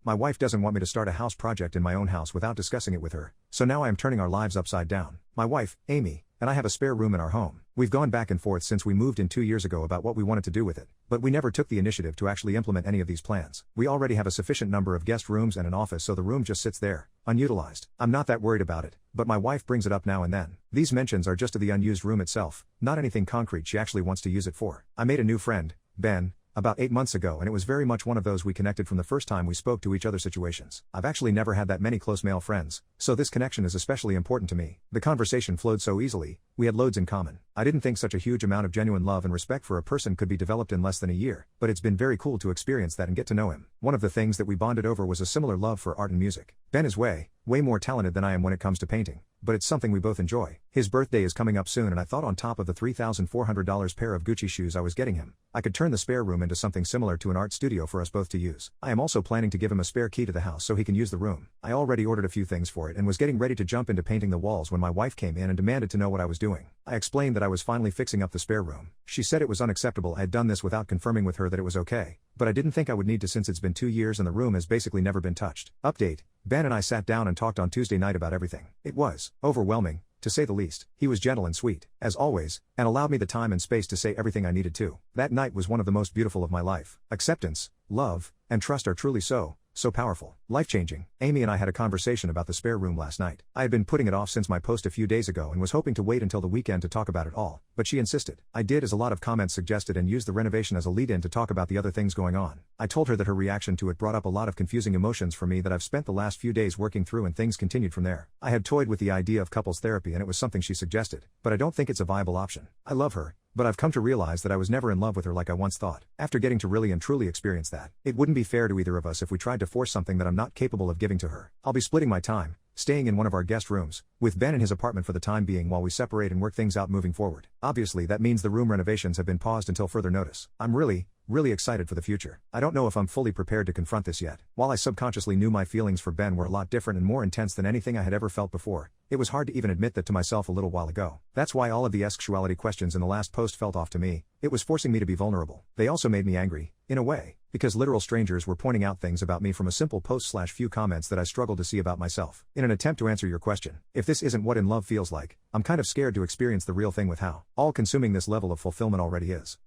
My wife doesn't want me to start a house project in my own house without discussing it with her, so now I am turning our lives upside down. My wife, Amy, and I have a spare room in our home. We've gone back and forth since we moved in 2 years ago about what we wanted to do with it, but we never took the initiative to actually implement any of these plans. We already have a sufficient number of guest rooms and an office, so the room just sits there, unutilized. I'm not that worried about it, but my wife brings it up now and then. These mentions are just of the unused room itself, not anything concrete she actually wants to use it for. I made a new friend, Ben, about 8 months ago, and it was very much one of those we connected from the first time we spoke to each other situations. I've actually never had that many close male friends, so this connection is especially important to me. The conversation flowed so easily, we had loads in common. I didn't think such a huge amount of genuine love and respect for a person could be developed in less than a year, but it's been very cool to experience that and get to know him. One of the things that we bonded over was a similar love for art and music. Ben is way more talented than I am when it comes to painting, but it's something we both enjoy. His birthday is coming up soon, and I thought on top of the $3,400 pair of Gucci shoes I was getting him, I could turn the spare room into something similar to an art studio for us both to use. I am also planning to give him a spare key to the house so he can use the room. I already ordered a few things for it and was getting ready to jump into painting the walls when my wife came in and demanded to know what I was doing. I explained that I was finally fixing up the spare room. She said it was unacceptable I had done this without confirming with her that it was okay, but I didn't think I would need to since it's been 2 years and the room has basically never been touched. Update: Ben and I sat down and talked on Tuesday night about everything. It was overwhelming, to say the least. He was gentle and sweet, as always, and allowed me the time and space to say everything I needed to. That night was one of the most beautiful of my life. Acceptance, love, and trust are truly so powerful. Life-changing. Amy and I had a conversation about the spare room last night. I had been putting it off since my post a few days ago and was hoping to wait until the weekend to talk about it all, but she insisted. I did as a lot of comments suggested and used the renovation as a lead-in to talk about the other things going on. I told her that her reaction to it brought up a lot of confusing emotions for me that I've spent the last few days working through, and things continued from there. I had toyed with the idea of couples therapy and it was something she suggested, but I don't think it's a viable option. I love her, but I've come to realize that I was never in love with her like I once thought. After getting to really and truly experience that, it wouldn't be fair to either of us if we tried to force something that I'm not capable of giving to her. I'll be splitting my time, staying in one of our guest rooms, with Ben in his apartment for the time being while we separate and work things out moving forward. Obviously that means the room renovations have been paused until further notice. I'm really excited for the future. I don't know if I'm fully prepared to confront this yet. While I subconsciously knew my feelings for Ben were a lot different and more intense than anything I had ever felt before, it was hard to even admit that to myself a little while ago. That's why all of the sexuality questions in the last post felt off to me. It was forcing me to be vulnerable. They also made me angry, in a way, because literal strangers were pointing out things about me from a simple post/few comments that I struggled to see about myself. In an attempt to answer your question, if this isn't what in love feels like, I'm kind of scared to experience the real thing with how all-consuming this level of fulfillment already is.